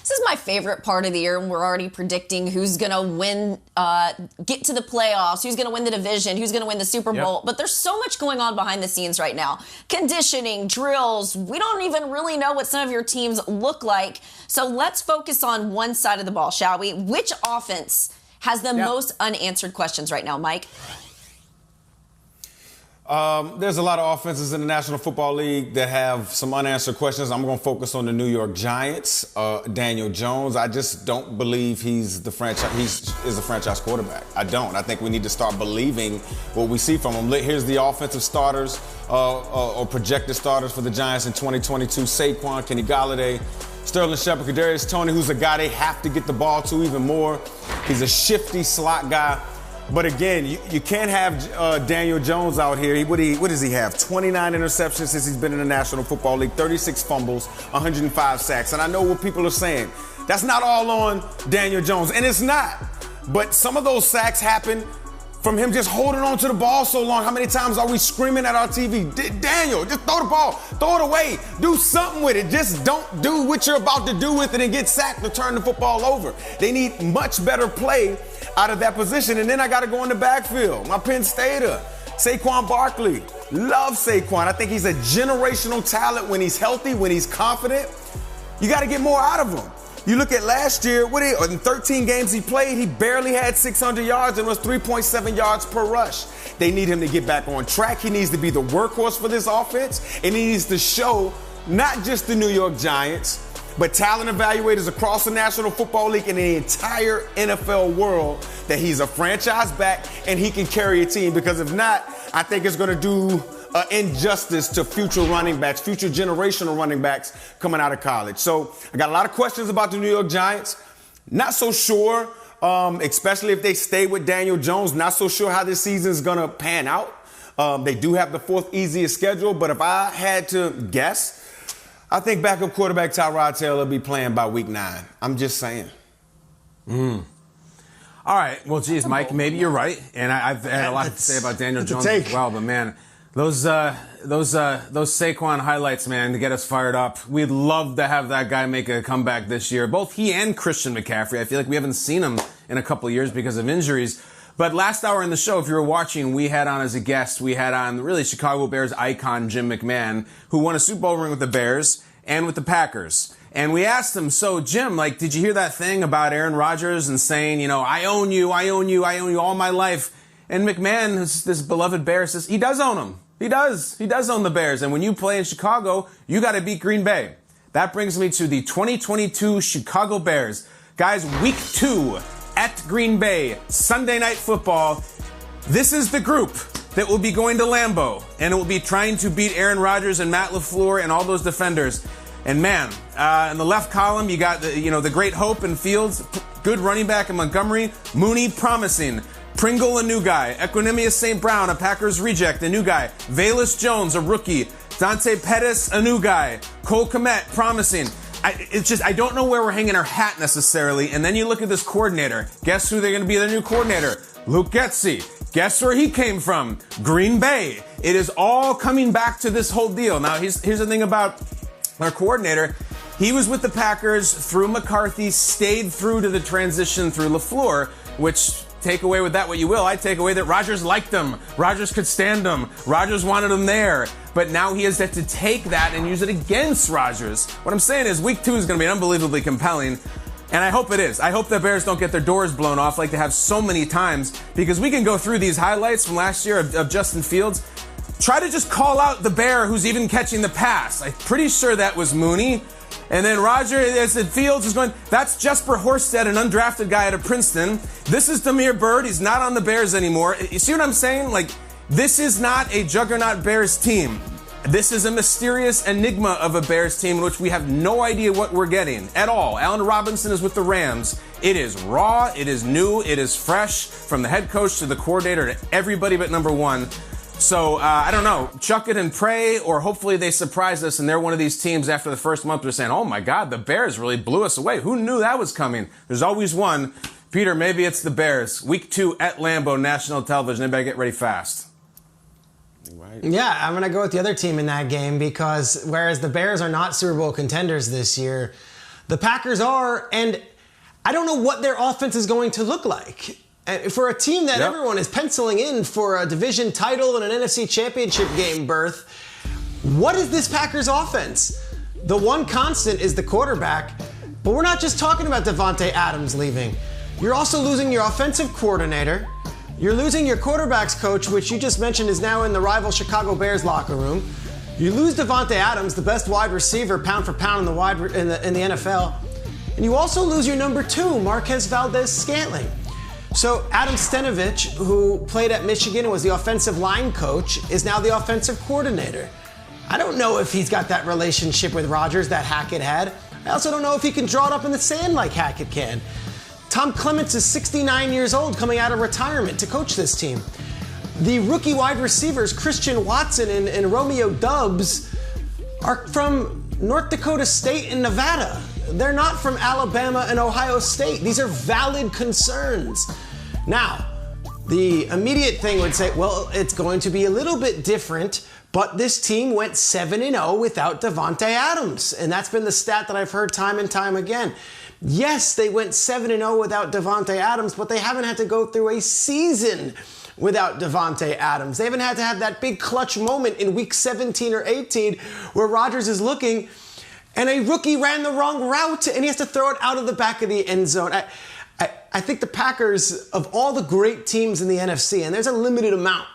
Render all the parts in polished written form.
This is my favorite part of the year, and we're already predicting who's going to win, get to the playoffs, who's going to win the division, who's going to win the Super Bowl. But there's so much going on behind the scenes right now. Conditioning, drills. We don't even really know what some of your teams look like. So let's focus on one side of the ball, shall we? Which offense has the most unanswered questions right now, Mike? There's a lot of offenses in the National Football League that have some unanswered questions. I'm going to focus on the New York Giants. Daniel Jones, I just don't believe he's a franchise quarterback. I don't. I think we need to start believing what we see from him. Here's the offensive starters or projected starters for the Giants in 2022. Saquon, Kenny Golladay, Sterling Shepard, Kadarius Toney, who's a guy they have to get the ball to even more. He's a shifty slot guy. But again, you can't have Daniel Jones out here. What does he have? 29 interceptions since he's been in the National Football League, 36 fumbles, 105 sacks. And I know what people are saying. That's not all on Daniel Jones, and it's not. But some of those sacks happen from him just holding on to the ball so long. How many times are we screaming at our TV, Daniel, just throw the ball, throw it away, do something with it. Just don't do what you're about to do with it and get sacked to turn the football over. They need much better play out of that position. And then I got to go in the backfield. My Penn Stater, Saquon Barkley. Love Saquon. I think he's a generational talent when he's healthy, when he's confident. You got to get more out of him. You look at last year, in 13 games he played, he barely had 600 yards and was 3.7 yards per rush. They need him to get back on track. He needs to be the workhorse for this offense, and he needs to show not just the New York Giants, but talent evaluators across the National Football League and the entire NFL world that he's a franchise back and he can carry a team. Because if not, I think it's going to do injustice to future running backs, future generational running backs coming out of college. So I got a lot of questions about the New York Giants. Not so sure, especially if they stay with Daniel Jones. Not so sure how this season is going to pan out. They do have the fourth easiest schedule, but if I had to guess, I think backup quarterback Tyrod Taylor will be playing by week 9. I'm just saying. All right. Well, geez, Mike, maybe you're right. And I've had a lot to say about Daniel Jones as well. But, man, those Saquon highlights, man, to get us fired up. We'd love to have that guy make a comeback this year. Both he and Christian McCaffrey. I feel like we haven't seen him in a couple of years because of injuries. But last hour in the show, if you were watching, we had on as a guest, we had on really Chicago Bears icon Jim McMahon, who won a Super Bowl ring with the Bears and with the Packers. And we asked him, so Jim, did you hear that thing about Aaron Rodgers and saying, I own you all my life? And McMahon, this beloved Bear, says he does own him. He does. He does own the Bears. And when you play in Chicago, you got to beat Green Bay. That brings me to the 2022 Chicago Bears. Guys, week 2 at Green Bay, Sunday Night Football. This is the group that will be going to Lambeau, and it will be trying to beat Aaron Rodgers and Matt LaFleur and all those defenders. And man, in the left column, you got the great hope in Fields, good running back in Montgomery, Mooney promising, Pringle a new guy, Equanimous St. Brown, a Packers reject, a new guy, Velus Jones, a rookie, Dante Pettis, a new guy, Cole Kmet promising. I don't know where we're hanging our hat necessarily. And then you look at this coordinator. Guess who they're going to be their new coordinator? Luke Getsy. Guess where he came from? Green Bay. It is all coming back to this whole deal. Now, here's the thing about our coordinator. He was with the Packers through McCarthy, stayed through to the transition through LaFleur, which, take away with that what you will. I take away that Rodgers liked him. Rodgers could stand him. Rodgers wanted him there. But now he has to take that and use it against Rodgers. What I'm saying is week 2 is going to be unbelievably compelling. And I hope it is. I hope the Bears don't get their doors blown off like they have so many times, because we can go through these highlights from last year of Justin Fields. Try to just call out the Bear who's even catching the pass. I'm pretty sure that was Mooney. And then Rodgers, Fields is going, that's Jesper Horsted, an undrafted guy out of Princeton. This is Damiere Byrd. He's not on the Bears anymore. You see what I'm saying? This is not a juggernaut Bears team. This is a mysterious enigma of a Bears team in which we have no idea what we're getting at all. Allen Robinson is with the Rams. It is raw, it is new, it is fresh, from the head coach to the coordinator to everybody but number one. So, I don't know, chuck it and pray, or hopefully they surprise us and they're one of these teams after the first month they're saying, oh my God, the Bears really blew us away. Who knew that was coming? There's always one. Peter, maybe it's the Bears. Week 2 at Lambeau, national television. Everybody get ready fast. Right. Yeah, I'm going to go with the other team in that game, because whereas the Bears are not Super Bowl contenders this year, The Packers are, and I don't know what their offense is going to look like. For a team that everyone is penciling in for a division title and an NFC Championship game berth, what is this Packers offense? The one constant is the quarterback, but we're not just talking about Davante Adams leaving. You're also losing your offensive coordinator. You're losing your quarterback's coach, which you just mentioned is now in the rival Chicago Bears locker room. You lose Davante Adams, the best wide receiver pound for pound in the NFL. And you also lose your number 2, Marquez Valdez-Scantling. So Adam Stenavich, who played at Michigan and was the offensive line coach, is now the offensive coordinator. I don't know if he's got that relationship with Rodgers that Hackett had. I also don't know if he can draw it up in the sand like Hackett can. Tom Clements is 69 years old coming out of retirement to coach this team. The rookie wide receivers, Christian Watson and Romeo Doubs, are from North Dakota State and Nevada. They're not from Alabama and Ohio State. These are valid concerns. Now, the immediate thing would say, well, it's going to be a little bit different, but this team went 7-0 without Davante Adams. And that's been the stat that I've heard time and time again. Yes, they went 7-0 without Davante Adams, but they haven't had to go through a season without Davante Adams. They haven't had to have that big clutch moment in week 17 or 18 where Rodgers is looking and a rookie ran the wrong route and he has to throw it out of the back of the end zone. I think the Packers, of all the great teams in the NFC, and there's a limited amount,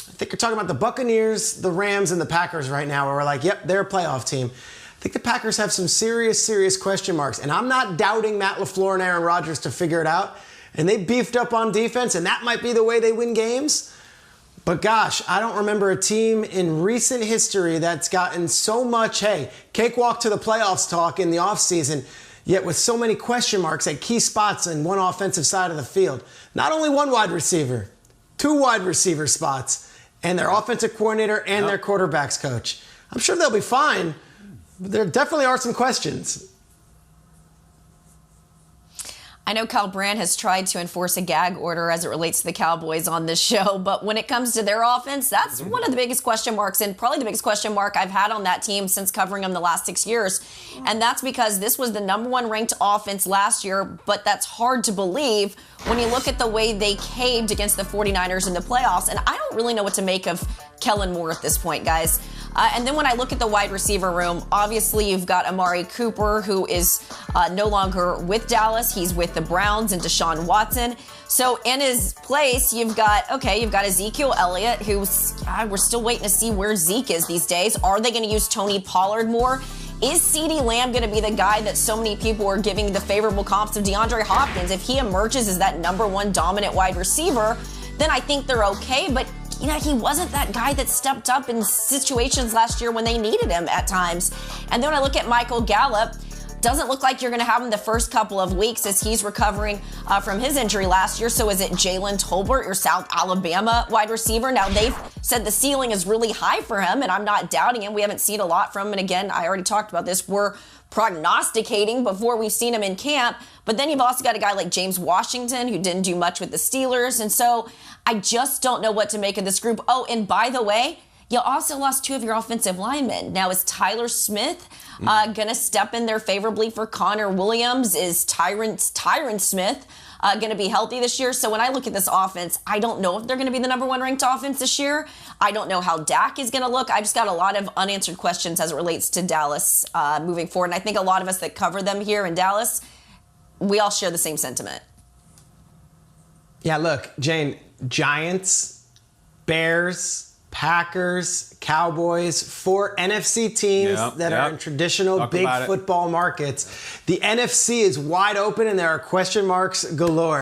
I think you're talking about the Buccaneers, the Rams, and the Packers right now, where we're like, yep, they're a playoff team. I think the Packers have some serious question marks, and I'm not doubting Matt LaFleur and Aaron Rodgers to figure it out, and they beefed up on defense, and that might be the way they win games. But gosh, I don't remember a team in recent history that's gotten so much, hey, cakewalk to the playoffs talk in the offseason, yet with so many question marks at key spots in one offensive side of the field. Not only one wide receiver, 2 wide receiver spots, and their offensive coordinator and their quarterback's coach. I'm sure they'll be fine, but there definitely are some questions. I know Kyle Brandt has tried to enforce a gag order as it relates to the Cowboys on this show, but when it comes to their offense, that's one of the biggest question marks, and probably the biggest question mark I've had on that team since covering them the last 6 years. And that's because this was the number 1 ranked offense last year, but that's hard to believe when you look at the way they caved against the 49ers in the playoffs. And I don't really know what to make of Kellen Moore at this point, guys. And then when I look at the wide receiver room, obviously you've got Amari Cooper, who is no longer with Dallas. He's with the Browns and Deshaun Watson. So in his place, you've got Ezekiel Elliott, who's we're still waiting to see where Zeke is these days. Are they going to use Tony Pollard more? Is CeeDee Lamb going to be the guy that so many people are giving the favorable comps of DeAndre Hopkins? If he emerges as that number 1 dominant wide receiver, then I think they're okay. But he wasn't that guy that stepped up in situations last year when they needed him at times. And then when I look at Michael Gallup, doesn't look like you're going to have him the first couple of weeks as he's recovering from his injury last year. So is it Jalen Tolbert, your South Alabama wide receiver? Now, they've said the ceiling is really high for him, and I'm not doubting him. We haven't seen a lot from him. And again, I already talked about this. We're prognosticating before we've seen him in camp. But then you've also got a guy like James Washington, who didn't do much with the Steelers. And so I just don't know what to make of this group. Oh, and by the way, you also lost 2 of your offensive linemen. Now, is Tyler Smith going to step in there favorably for Connor Williams? Is Tyron Smith going to be healthy this year? So when I look at this offense, I don't know if they're going to be the number 1 ranked offense this year. I don't know how Dak is going to look. I just got a lot of unanswered questions as it relates to Dallas moving forward. And I think a lot of us that cover them here in Dallas, we all share the same sentiment. Yeah, look, Jane, Giants, Bears, Packers, Cowboys, 4 NFC teams that are in traditional big football markets. The NFC is wide open and there are question marks galore.